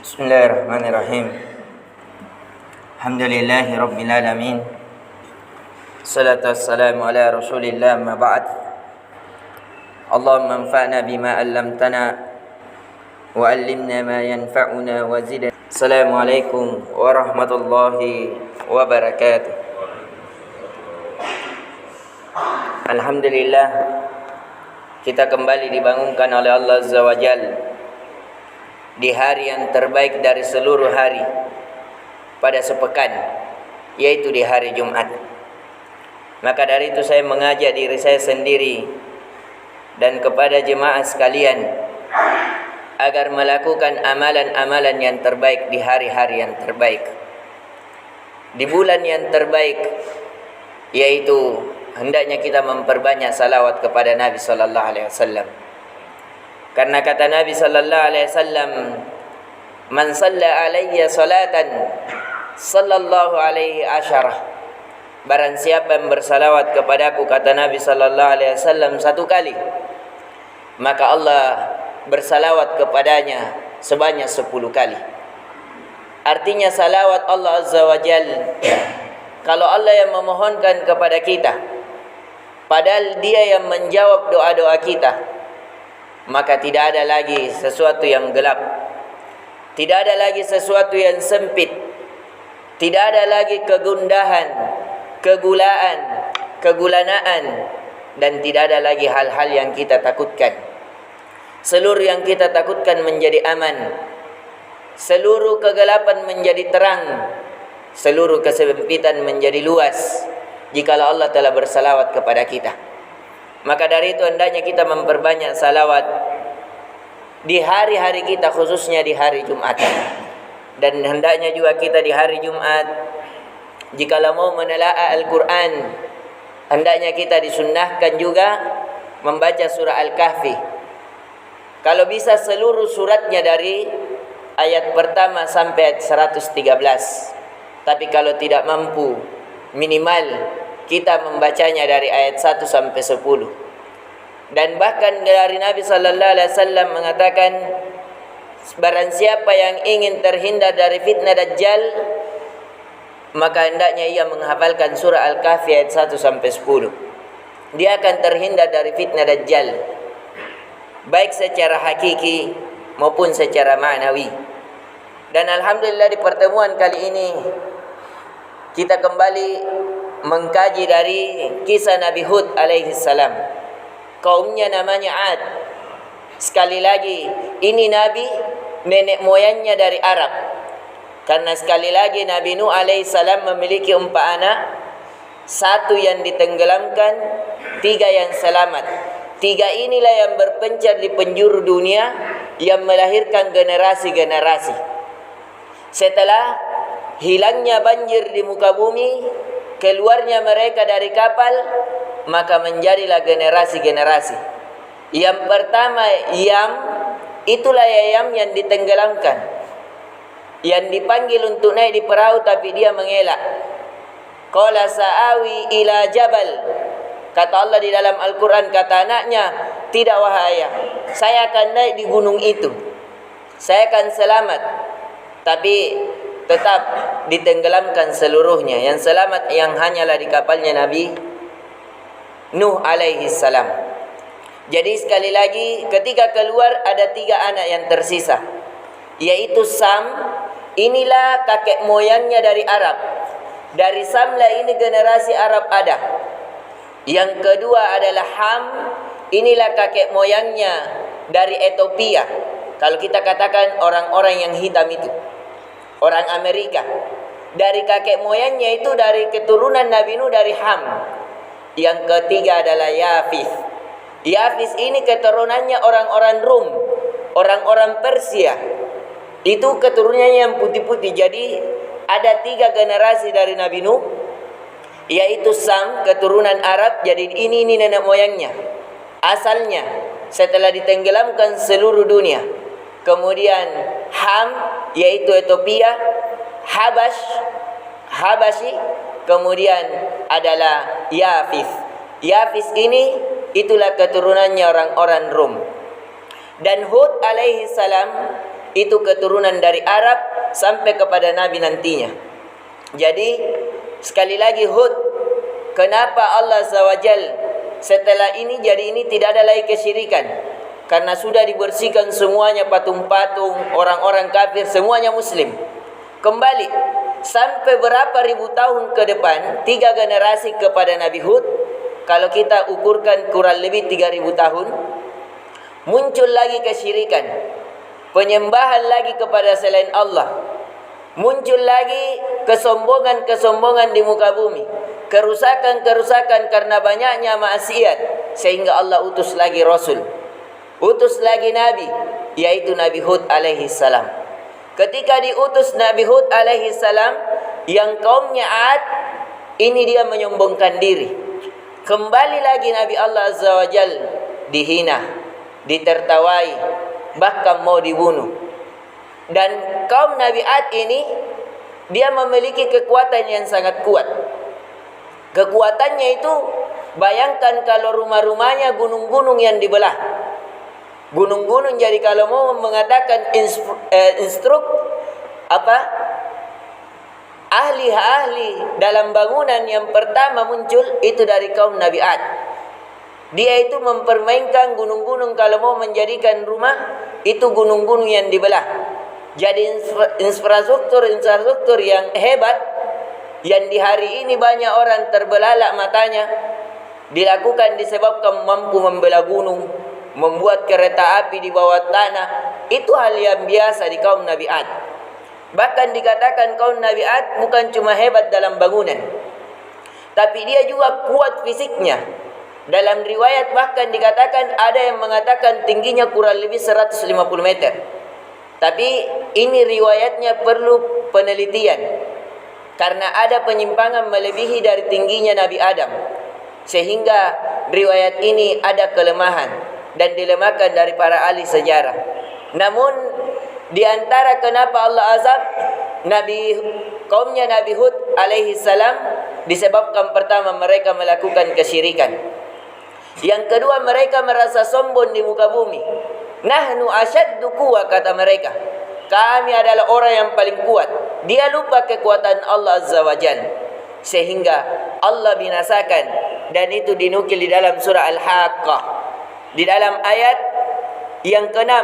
Bismillahirrahmanirrahim. Alhamdulillahi rabbil alamin. Salatu wassalamu ala Rasulillah, amma ba'd. Allahumma anfa'na bima 'allamtana wa 'allimna ma yanfa'una wa zidna. Assalamualaikum warahmatullahi wabarakatuh. Alhamdulillah, kita kembali dibangunkan oleh Allah Azza wa Jalla di hari yang terbaik dari seluruh hari pada sepekan, yaitu di hari Jumat. Maka dari itu saya mengajak diri saya sendiri dan kepada jemaah sekalian agar melakukan amalan-amalan yang terbaik di hari-hari yang terbaik, di bulan yang terbaik, yaitu hendaknya kita memperbanyak salawat kepada Nabi sallallahu alaihi wasallam. Karena kata Nabi sallallahu alaihi wasallam, "Man shalla alayya salatan sallallahu alaihi asyarah." Barang siapa yang bersalawat kepadaku, kata Nabi sallallahu alaihi wasallam, satu kali, maka Allah bersalawat kepadanya sebanyak 10 kali. Artinya salawat Allah Azza wa Jalla, kalau Allah yang memohonkan kepada kita, padahal Dia yang menjawab doa-doa kita, maka tidak ada lagi sesuatu yang gelap, tidak ada lagi sesuatu yang sempit, tidak ada lagi kegundahan, kegulanaan, dan tidak ada lagi hal-hal yang kita takutkan. Seluruh yang kita takutkan menjadi aman, seluruh kegelapan menjadi terang, seluruh kesempitan menjadi luas jikalau Allah telah bersalawat kepada kita. Maka dari itu hendaknya kita memperbanyak salawat di hari-hari kita, khususnya di hari Jumat. Dan hendaknya juga kita di hari Jumat, jikalau mau menelaah Al-Quran, hendaknya kita disunnahkan juga membaca surah Al-Kahfi. Kalau bisa seluruh suratnya dari ayat pertama sampai ayat 113. Tapi kalau tidak mampu, minimal kita membacanya dari ayat 1 sampai 10. Dan bahkan dari Nabi sallallahu alaihi wasallam mengatakan, barang siapa yang ingin terhindar dari fitnah Dajjal, maka hendaknya ia menghafalkan surah Al-Kahfi ayat 1 sampai 10. Dia akan terhindar dari fitnah Dajjal, baik secara hakiki maupun secara ma'nawi. Dan alhamdulillah di pertemuan kali ini kita kembali mengkaji dari kisah Nabi Hud alaihi salam. Kaumnya namanya Ad. Sekali lagi, ini Nabi nenek moyangnya dari Arab. Karena sekali lagi Nabi Nuh alaihi salam memiliki 4 anak. 1 yang ditenggelamkan, 3 yang selamat. 3 inilah yang berpencar di penjuru dunia, yang melahirkan generasi-generasi. Setelah hilangnya banjir di muka bumi, keluarnya mereka dari kapal, maka menjadilah generasi-generasi. Yang pertama Yam, itulah Yam yang ditenggelamkan, yang dipanggil untuk naik di perahu tapi dia mengelak. Qala sa'awi ila jabal, kata Allah di dalam Al-Quran, kata anaknya, tidak wahai ayah, saya akan naik di gunung itu, saya akan selamat. Tapi tetap ditenggelamkan seluruhnya. Yang selamat yang hanyalah di kapalnya Nabi Nuh alaihi salam. Jadi sekali lagi, ketika keluar ada 3 anak yang tersisa, yaitu Sam. Inilah kakek moyangnya dari Arab. Dari Samlah ini generasi Arab ada. Yang kedua adalah Ham. Inilah kakek moyangnya dari Ethiopia. Kalau kita katakan orang-orang yang hitam itu, orang Amerika. Dari kakek moyangnya itu dari keturunan Nabi Nuh dari Ham. Yang ketiga adalah Yafis. Yafis ini keturunannya orang-orang Rum, orang-orang Persia. Itu keturunannya yang putih-putih. Jadi ada 3 generasi dari Nabi Nuh, yaitu Sam, keturunan Arab. Jadi ini nenek moyangnya, asalnya setelah ditenggelamkan seluruh dunia. Kemudian Ham, yaitu Ethiopia, Habashi, kemudian adalah Yafis. Yafis ini itulah keturunannya orang-orang Rum. Dan Hud alaihi salam itu keturunan dari Arab sampai kepada Nabi nantinya. Jadi sekali lagi Hud, kenapa Allah SWT setelah ini jadi ini tidak ada lagi kesyirikan? Karena sudah dibersihkan semuanya, patung-patung, orang-orang kafir, semuanya muslim. Kembali sampai berapa ribu tahun ke depan, 3 generasi kepada Nabi Hud, kalau kita ukurkan kurang lebih 3000 tahun, muncul lagi kesyirikan, penyembahan lagi kepada selain Allah, muncul lagi kesombongan-kesombongan di muka bumi, kerusakan-kerusakan karena banyaknya maksiat, sehingga Allah utus lagi Rasul, utus lagi Nabi, yaitu Nabi Hud alaihi salam. Ketika diutus Nabi Hud alaihi salam, yang kaumnya Ad, ini dia menyombongkan diri. Kembali lagi Nabi Allah Azza wa Jal dihina, ditertawai, bahkan mau dibunuh. Dan kaum Nabi Ad ini, dia memiliki kekuatan yang sangat kuat. Kekuatannya itu, bayangkan kalau rumah-rumahnya gunung-gunung yang dibelah. Gunung-gunung, jadi kalau mau mengatakan ahli-ahli dalam bangunan yang pertama muncul itu dari kaum Nabi Ad. Dia itu mempermainkan gunung-gunung, kalau mau menjadikan rumah itu gunung-gunung yang dibelah. Jadi infrastruktur yang hebat, yang di hari ini banyak orang terbelalak matanya, dilakukan disebabkan mampu membelah gunung, membuat kereta api di bawah tanah. Itu hal yang biasa di kaum Nabi Ad. Bahkan dikatakan kaum Nabi Ad bukan cuma hebat dalam bangunan, tapi dia juga kuat fisiknya. Dalam riwayat bahkan dikatakan ada yang mengatakan tingginya kurang lebih 150 meter. Tapi ini riwayatnya perlu penelitian, karena ada penyimpangan melebihi dari tingginya Nabi Adam, sehingga riwayat ini ada kelemahan dan dilemahkan dari para ahli sejarah. Namun di antara kenapa Allah azab kaumnya Nabi Hud alaihi salam, disebabkan pertama mereka melakukan kesyirikan. Yang kedua, mereka merasa sombong di muka bumi. Nahnu asyaddu quwwah, kata mereka, kami adalah orang yang paling kuat. Dia lupa kekuatan Allah Azza wa Jalla, sehingga Allah binasakan. Dan itu dinukil di dalam surah Al-Haqqah, di dalam ayat yang ke-6,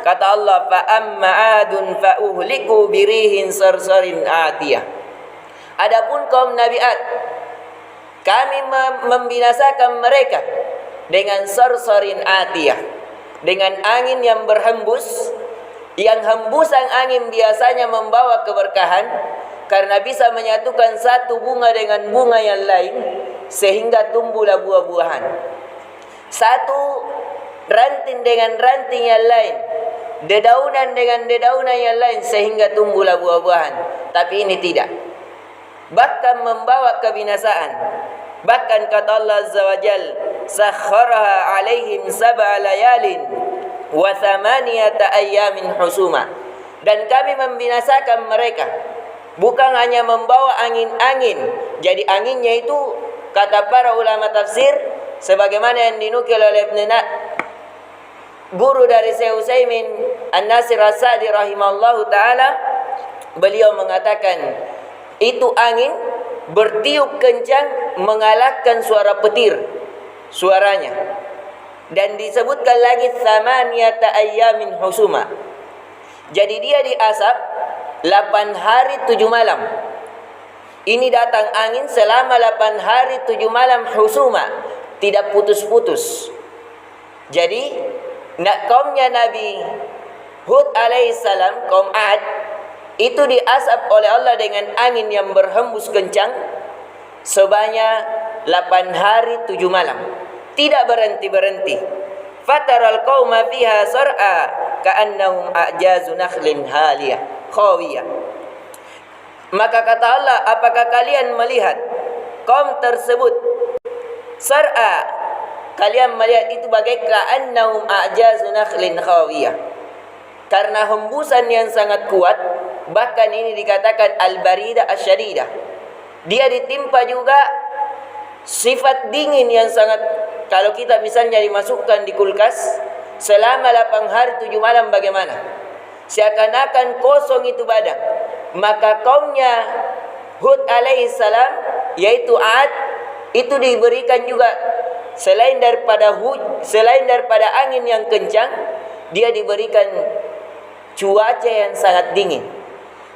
kata Allah, fa amma adun fa uhliku birihin sarsarin atiyah. Adapun kaum Nabi Ad, kami membinasakan mereka dengan sarsarin atiyah, dengan angin yang berhembus, yang hembusan angin biasanya membawa keberkahan, karena bisa menyatukan satu bunga dengan bunga yang lain, sehingga tumbuhlah buah-buahan. Satu ranting dengan ranting yang lain, dedaunan dengan dedaunan yang lain, sehingga tumbuhlah buah-buahan. Tapi ini tidak, bahkan membawa kebinasaan. Bahkan kata Allah Azza wa Jal, sakharaha alaihim sab'a layalin wa thamaniyata ayyamin husuma. Dan kami membinasakan mereka, bukan hanya membawa angin-angin. Jadi anginnya itu, kata para ulama tafsir, sebagaimana yang dinukil oleh guru dari Syekh Utsaimin An-Nasir As-Sa'di rahimahullahu ta'ala, beliau mengatakan itu angin bertiup kencang mengalahkan suara petir, suaranya. Dan disebutkan lagi thamaniyata ayyamin husuma. Jadi dia di asap 8 hari 7 malam. Ini datang angin selama 8 hari 7 malam husuma, tidak putus-putus. Jadi kaumnya Nabi Hud alaihissalam, kaum Ad, itu diasap oleh Allah dengan angin yang berhembus kencang sebanyak 8 hari 7 malam, tidak berhenti-berhenti. Fataral qauma fiha sar'a ka'annahum a'jazu nakhlin haliyah khawiyah. Maka kata Allah, apakah kalian melihat kaum tersebut sar'a, kalian melihat itu bagaikan ka'annahum a'jazu nakhlin khawiyah, karena hembusan yang sangat kuat. Bahkan ini dikatakan al-barida asyadidah, dia ditimpa juga sifat dingin yang sangat. Kalau kita misalnya dimasukkan di kulkas selama 8 hari 7 malam, bagaimana? seakan-akan kosong itu padang. Maka kaumnya Hud alaihissalam, yaitu Ad, itu diberikan juga selain daripada angin yang kencang, dia diberikan cuaca yang sangat dingin.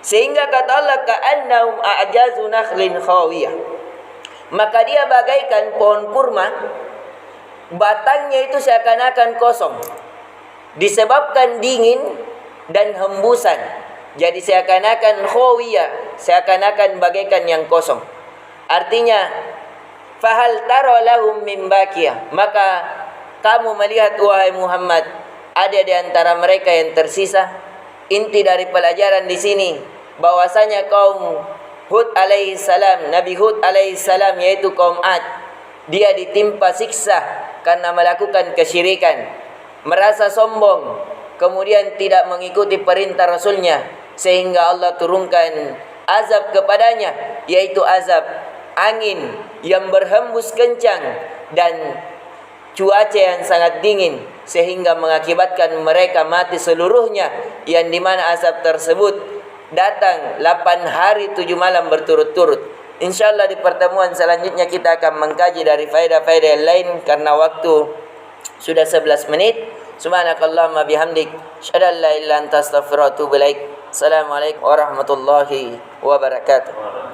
Sehingga kata Allah, ka'annahum a'jazu nakhlin khawiyah. Maka dia bagaikan pohon kurma, batangnya itu seakan-akan kosong disebabkan dingin dan hembusan. Jadi seakan-akan khawiyah, seakan-akan bagaikan yang kosong. Artinya, fahal tara lahum min baqiyah. Maka kamu melihat wahai Muhammad, ada di antara mereka yang tersisa. Inti dari pelajaran di sini bahwasanya kaum Hud alaihissalam, Nabi Hud alaihissalam, yaitu kaum Ad, dia ditimpa siksa karena melakukan kesyirikan, merasa sombong, kemudian tidak mengikuti perintah Rasulnya, sehingga Allah turunkan azab kepadanya, yaitu azab angin yang berhembus kencang dan cuaca yang sangat dingin, sehingga mengakibatkan mereka mati seluruhnya, yang dimana azab tersebut datang 8 hari 7 malam berturut-turut. InsyaAllah di pertemuan selanjutnya kita akan mengkaji dari faedah-faedah yang lain, karena waktu sudah 11 menit. Subhanakallahumma bihamdik, asyhadu an la ilaha illa anta astaghfiruka wa atubu ilaik. Assalamualaikum warahmatullahi wabarakatuh.